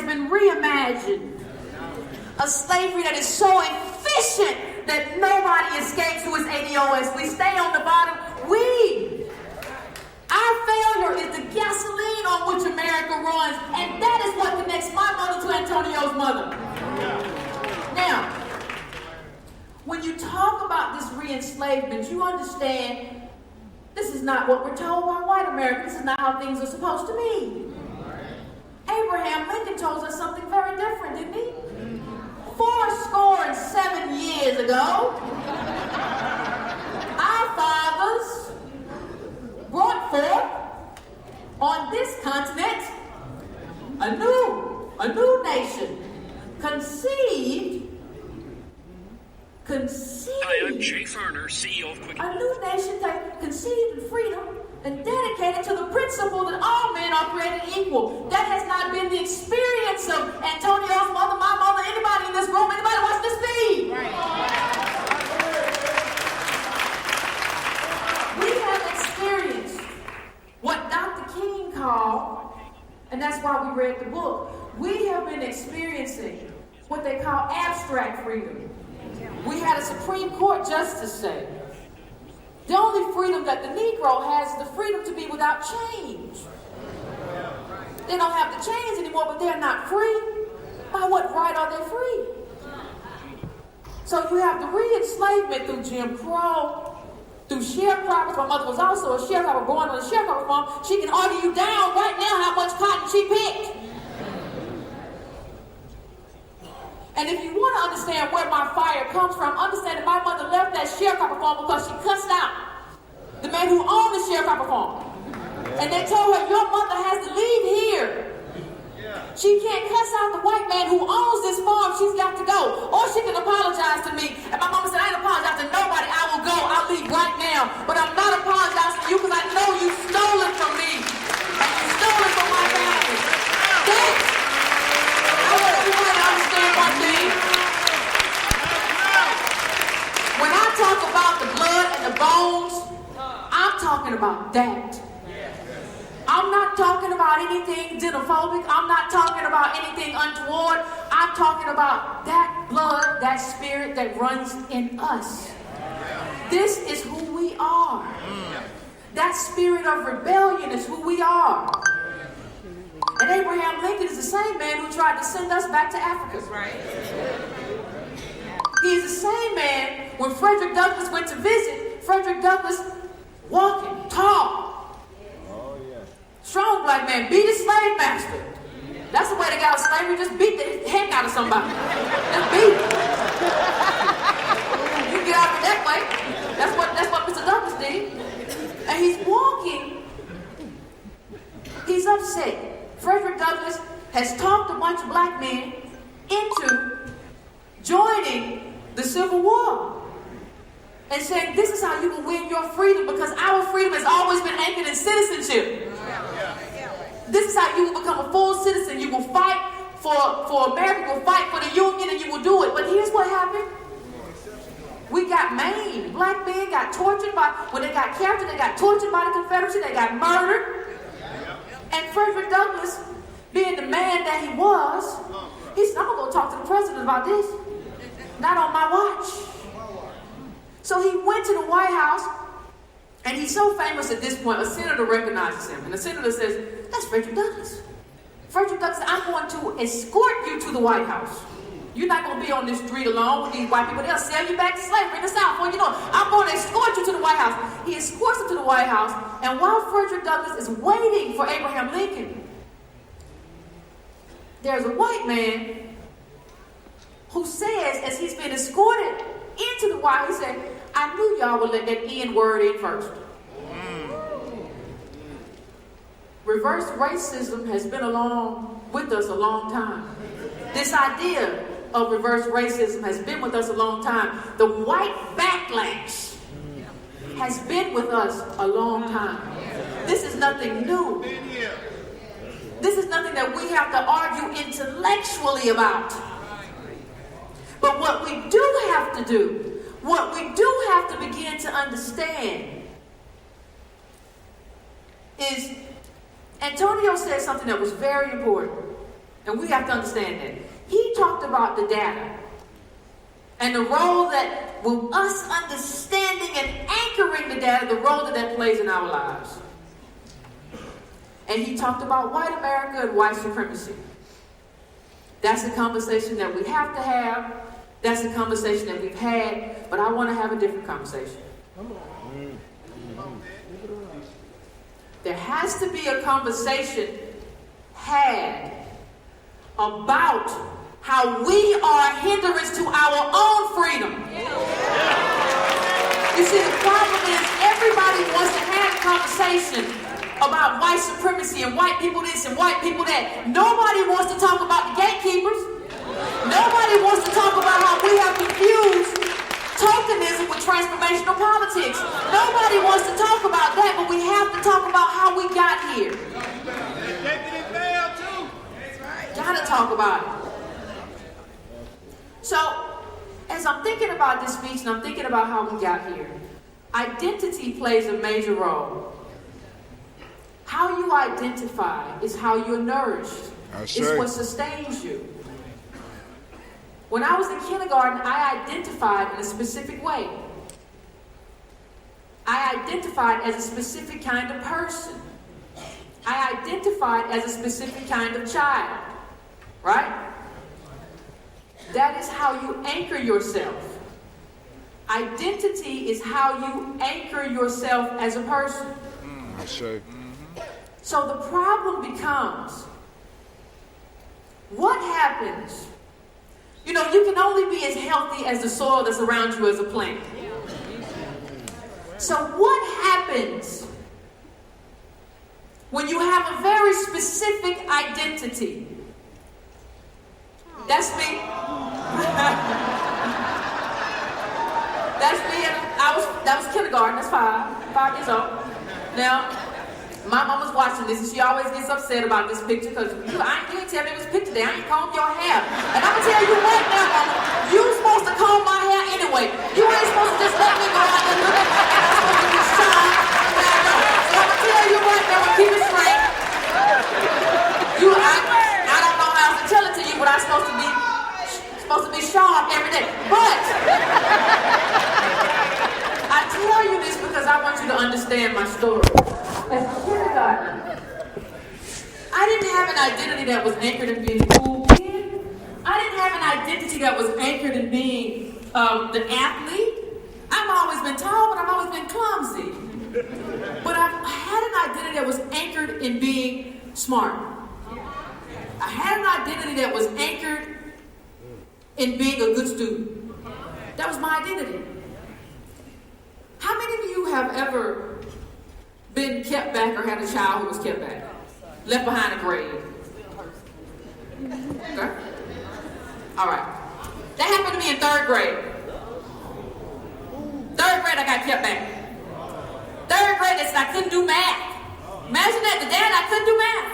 has been reimagined. A slavery that is so efficient that nobody escapes who is ADOS. We stay on the bottom. Our failure is the gasoline on which America runs, and that is what connects my mother to Antonio's mother. Now, when you talk about this re-enslavement, you understand this is not what we're told by white America. This is not how things are supposed to be. Abraham Lincoln told us something very different, didn't he? 407 years ago, our fathers brought forth on this continent a new nation, conceived. Hi, I'm Jay Farner, CEO of Quick. A new nation that conceived in freedom and dedicated to the principle that all men are created equal. That has not been the experience of Antonio's mother, my mother, anybody in this room, anybody watch this feed. Right. We have experienced what Dr. King called, and that's why we read the book, we have been experiencing what they call abstract freedom. We had a Supreme Court justice say, the only freedom that the Negro has is the freedom to be without change. They don't have the chains anymore, but they're not free. By what right are they free? So you have the re-enslavement through Jim Crow, through sharecroppers. My mother was also a sharecropper, born on a sharecropper farm. She can argue you down right now how much cotton she picked. And if you want to understand where my fire comes from, understand that my mother left that sharecropper farm because she cussed out the man who owned the sharecropper farm. And they told her, your mother has to leave here. She can't cuss out the white man who owns this farm. She's got to go. Or she can apologize to me. And my mama said, I ain't apologize to nobody. I will go. I'll leave right now. But I'm not apologizing to you because I know you stole it from me. And you stole it from my family. I want everybody to understand one thing. When I talk about the blood and the bones, I'm talking about that. I'm not talking about anything xenophobic. I'm not talking about anything untoward. I'm talking about that blood, that spirit that runs in us. This is who we are. That spirit of rebellion is who we are. And Abraham Lincoln is the same man who tried to send us back to Africa. Right. He is the same man when Frederick Douglass went to visit. Frederick Douglass, walking, tall, strong black man, beat his slave master. That's the way they got out of slavery, just beat the heck out of somebody. Just beat him. You can get out of it that way. That's what Mr. Douglass did. And he's walking. He's upset. Frederick Douglass has talked a bunch of black men into joining the Civil War. And saying, this is how you can win your freedom because our freedom has always been anchored in citizenship. This is how you will become a full citizen. You will fight for America, you will fight for the Union, and you will do it. But here's what happened. We got maimed. Black men got tortured when they got captured, they got tortured by the Confederacy, they got murdered. And Frederick Douglass, being the man that he was, he said, I'm going to go talk to the president about this. Not on my watch. So he went to the White House, and he's so famous at this point, a senator recognizes him. And the senator says, that's Frederick Douglass. Frederick Douglass, I'm going to escort you to the White House. You're not going to be on this street alone with these white people. They'll sell you back to slavery in the South. Well, you know, I'm going to escort you to the White House. He escorts him to the White House, and while Frederick Douglass is waiting for Abraham Lincoln, there's a white man who says, as he's been escorted into the White House, he said, I knew y'all would let that N word in first. Reverse racism has been along with us a long time. This idea of reverse racism has been with us a long time. The white backlash has been with us a long time. This is nothing new. This is nothing that we have to argue intellectually about. But what we do have to do, what we do have to begin to understand is Antonio said something that was very important. And we have to understand that. He talked about the data and the role that, with us understanding and anchoring the data, the role that plays in our lives. And he talked about white America and white supremacy. That's a conversation that we have to have. That's a conversation that we've had. But I want to have a different conversation. There has to be a conversation had about how we are a hindrance to our own freedom. You see, the problem is everybody wants to have a conversation about white supremacy and white people this and white people that. Nobody wants to talk about the gatekeepers. Nobody wants to talk about how we have confused tokenism with transformational politics. Nobody wants to talk about that, but we have to talk about how we got here. Gotta talk about it. So, as I'm thinking about this speech and I'm thinking about how we got here, identity plays a major role. How you identify is how you're nourished. It's what sustains you. When I was in kindergarten, I identified in a specific way. I identified as a specific kind of person. I identified as a specific kind of child. Right? That is how you anchor yourself. Identity is how you anchor yourself as a person. So the problem becomes, what happens? You know, you can only be as healthy as the soil that's around you as a plant. So what happens when you have a very specific identity? That's me. That's me. That was kindergarten. That's 5 years old. Now, my mama's watching this, and she always gets upset about this picture because you ain't tell me it was a picture there. I ain't combed your hair. And I'm gonna tell you right now, mama, you supposed to comb my hair anyway. You ain't supposed to just let me go out there and look at my hair. I'm supposed to be shy. So I'm gonna tell you right now, and keep it straight. I don't know how to tell it to you, but I'm supposed to be sharp every day. But I tell you this because I want you to understand my story. As a kindergarten, I didn't have an identity that was anchored in being a cool kid. I didn't have an identity that was anchored in being the athlete. I've always been tall, but I've always been clumsy. But I had an identity that was anchored in being smart. I had an identity that was anchored in being a good student. That was my identity. How many of you have ever been kept back or had a child who was kept back? Left behind a grade? Okay. All right. That happened to me in 3rd grade. 3rd grade, I got kept back. 3rd grade, they said I couldn't do math. Imagine that, the dad, I couldn't do math.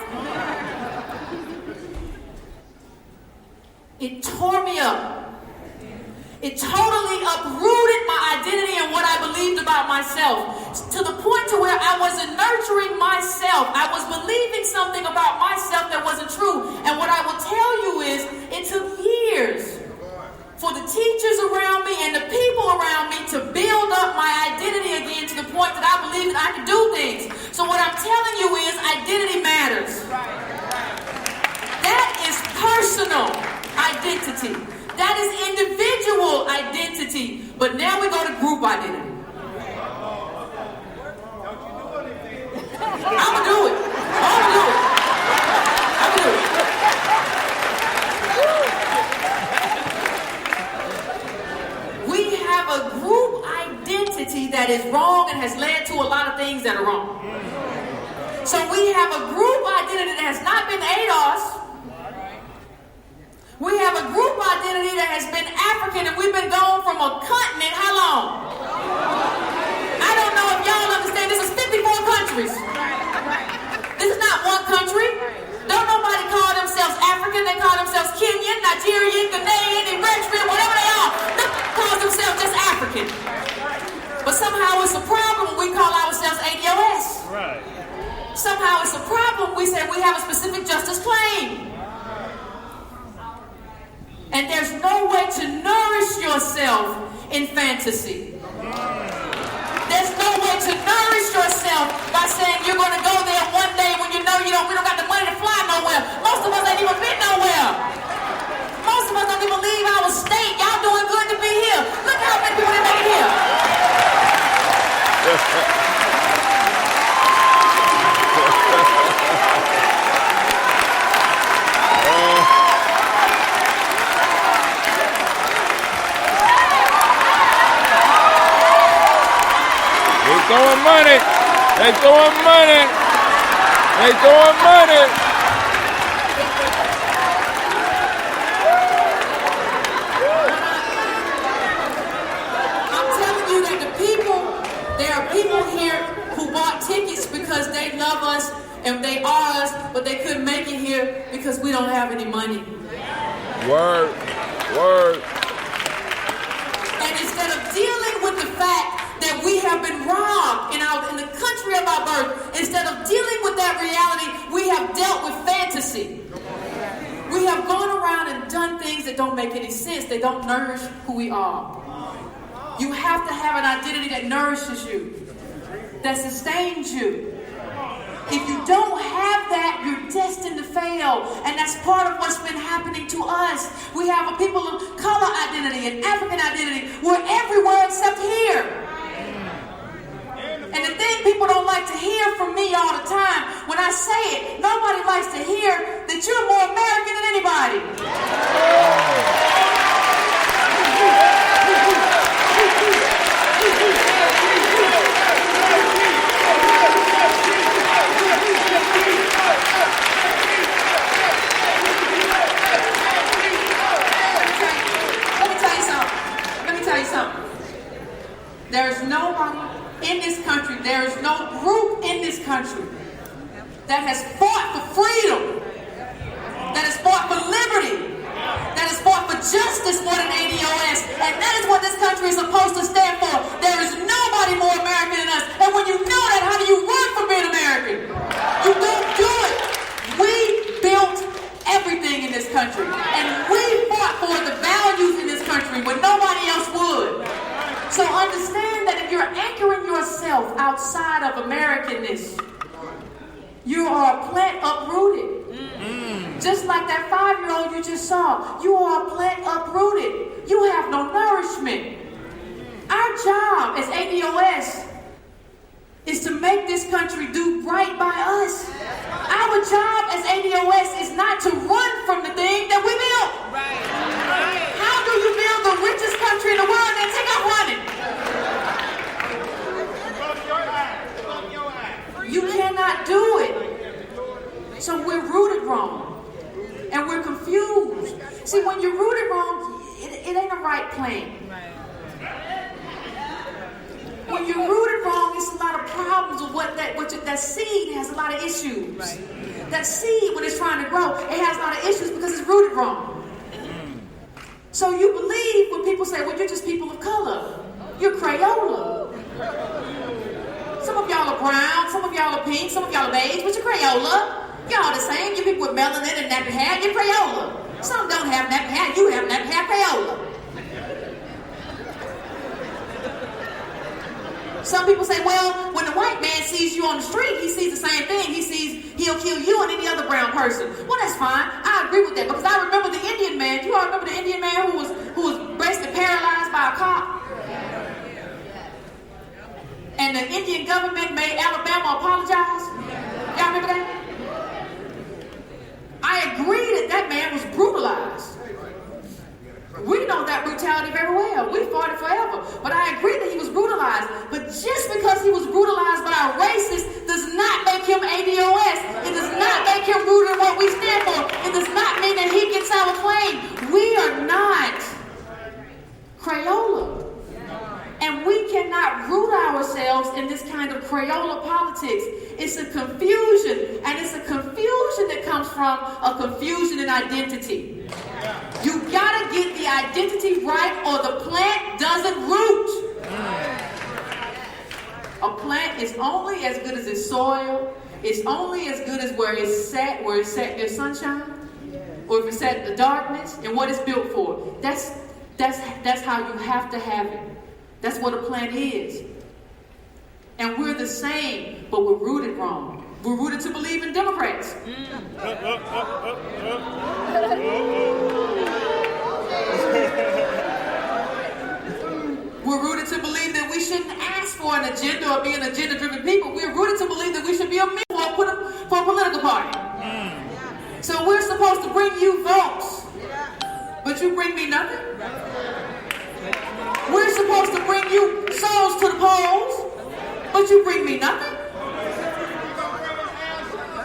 It tore me up. It totally uprooted my identity and what I believed about myself, to the point to where I wasn't nurturing myself. I was believing something about myself that wasn't true. And what I will tell you is, it took years for the teachers around me and the people around me to build up my identity again to the point that I believed that I could do things. So what I'm telling you is, identity matters. That is personal identity. That is individual identity. But now we go to group identity. I'm going to do it. We have a group identity that is wrong and has led to a lot of things that are wrong. So we have a group identity that has not been ADOS. We have a group identity that has been African, and we've been gone from a continent. How long? I don't know if y'all understand. This is 54 countries. This is not one country. Don't nobody call themselves African. They call themselves Kenyan, Nigerian, Ghanaian, Eritrean, whatever they are. They call themselves just African. But somehow it's a problem when we call ourselves ADOS. Somehow it's a problem when we say we have a specific justice claim. yourself in fantasy. There's no way to nourish yourself by saying you're going to go there one day when you know we don't got the money to fly nowhere. Most of us ain't even been nowhere. Most of us don't even leave our state. Y'all doing good to be here. Look how many people didn't make it here. They throwing money. They throwing money. They throwing money. I'm telling you that there are people here who bought tickets because they love us and they are us, but they couldn't make it here because we don't have any money. Word. Word. And instead of dealing with the fact that we have been robbed in the country of our birth, instead of dealing with that reality, we have dealt with fantasy. We have gone around and done things that don't make any sense. They don't nourish who we are. You have to have an identity that nourishes you, that sustains you. If you don't have that, you're destined to fail. And that's part of what's been happening to us. We have a people of color identity and African identity. We're everywhere except here. And the thing people don't like to hear from me all the time, when I say it, nobody likes to hear that you're more American than anybody. Let me tell you something. There's nobody in this country, there is no group in this country that has fought for freedom, that has fought for liberty, that has fought for justice more than ADOS, and that is what this country is supposed to stand for. There is nobody more American than us, and when you know that, how do you run from being American? You don't do it. We built everything in this country, and we fought for the values in this country when nobody else would. So understand that if you're anchoring yourself outside of Americanness, you are a plant uprooted. Just like that 5-year-old you just saw, you are a plant uprooted. You have no nourishment. Our job as ADOS is to make this country do right by us. Our job as ADOS is not to run from the thing that we built. How do you build the richest country in the world and take off running? You cannot do it. So we're rooted wrong. And we're confused. See, when you're rooted wrong, it ain't a right plan. When you're rooted wrong, it's a lot of problems with that seed has a lot of issues. That seed, when it's trying to grow, it has a lot of issues because it's rooted wrong. So you believe when people say, well, you're just people of color. You're Crayola. Some of y'all are brown, some of y'all are pink, some of y'all are beige, but you're Crayola. Y'all the same. You people with melanin and nappy hair, you're Crayola. Some don't have nappy hair, you have nappy hair, Crayola. Some people say, well, when the white man sees you on the street, he sees the same thing. He sees he'll kill you and any other brown person. Well, that's fine. I agree with that because I remember the Indian man. Do you all remember the Indian man who was basically paralyzed by a cop? And the Indian government made Alabama apologize. Y'all remember that? I agree that man was brutalized. We know that brutality very well. We fought it forever. But I agree that he was brutalized. But just because he was brutalized by a racist does not make him ADOS. It does not make him rooted in what we stand for. It does not mean that he gets our claim. We are not Crayola. And we cannot root ourselves in this kind of Crayola politics. It's a confusion. And it's a confusion that comes from a confusion in identity. You gotta get the identity right or the plant doesn't root. A plant is only as good as its soil. It's only as good as where it's set in the sunshine, or if it's set in the darkness, and what it's built for. That's how you have to have it. That's what a plan is. And we're the same, but we're rooted wrong. We're rooted to believe in Democrats. We're rooted to believe that we shouldn't ask for an agenda or be an agenda-driven people. We're rooted to believe that we should be a member for a political party. So we're supposed to bring you votes, but you bring me nothing? We're supposed to bring you souls to the polls, but you bring me nothing?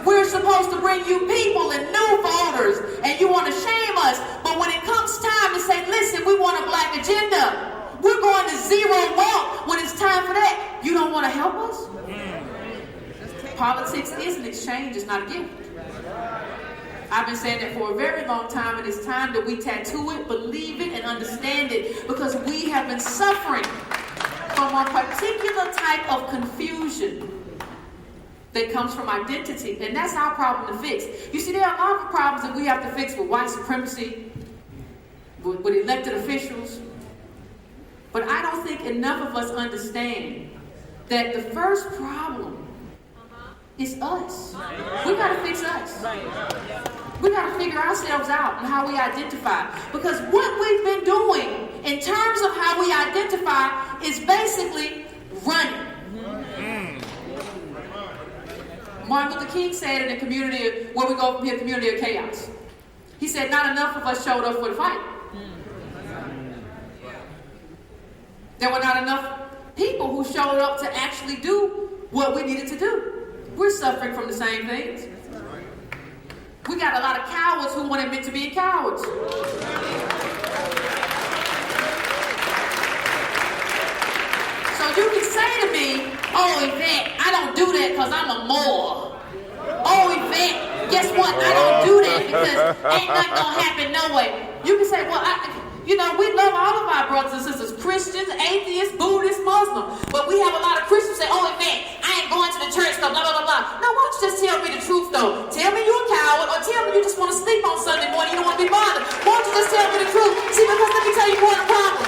We're supposed to bring you people and new voters, and you want to shame us, but when it comes time to say, listen, we want a black agenda, we're going to zero vote when it's time for that. You don't want to help us? Politics is an exchange, it's not a gift. I've been saying that for a very long time, and it's time that we tattoo it, believe it, and understand it, because we have been suffering from a particular type of confusion that comes from identity, and that's our problem to fix. You see, there are a lot of problems that we have to fix with white supremacy, with elected officials, but I don't think enough of us understand that the first problem is us. We got to fix us. We got to figure ourselves out and how we identify. Because what we've been doing in terms of how we identify is basically running. Martin Luther King said in a community where we go from here, community of chaos. He said not enough of us showed up for the fight. There were not enough people who showed up to actually do what we needed to do. We're suffering from the same things. We got a lot of cowards who want to admit to being cowards. So you can say to me, oh, Yvette, I don't do that because I'm a Moor. Oh, Yvette, guess what? I don't do that because ain't nothing going to happen no way. You can say, well, we love all of our brothers and sisters, Christians, atheists, Buddhists, Muslims. But we have a lot of Christians say, oh, Yvette, I ain't going to the church, blah, blah, blah, blah. Now, why don't you just tell me the truth, though? Tell me you're a coward, or tell me you just want to sleep on Sunday morning, you don't want to be bothered. Why don't you just tell me the truth? See, because let me tell you more of the problem.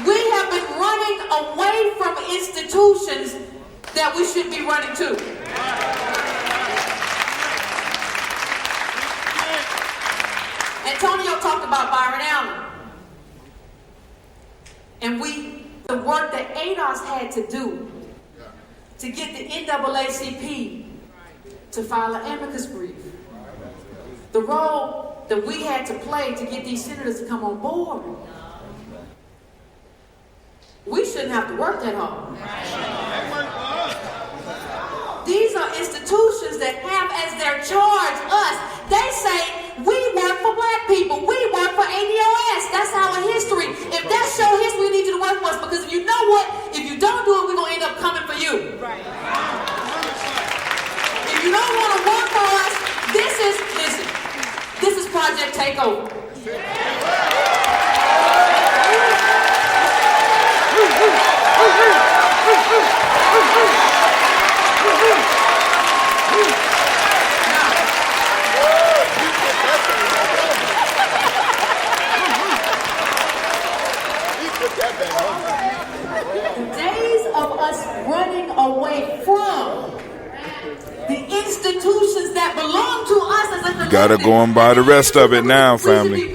We have been running away from institutions that we should be running to. Antonio talked about Byron Allen. And the work that ADOS had to do to get the NAACP to file an amicus brief. The role that we had to play to get these senators to come on board. We shouldn't have to work that hard. These are institutions that have as their charge us. They say, we work for black people. We work for ADOS. That's our history. If that's your history, we need you to work for us. Because you know what? If you don't do it, we're going to end up coming for you. Right. If you don't want to work for us, this is Project Takeover. Days of us running away from the institutions that belong to us as a collective. Gotta go and buy the rest of it now, family.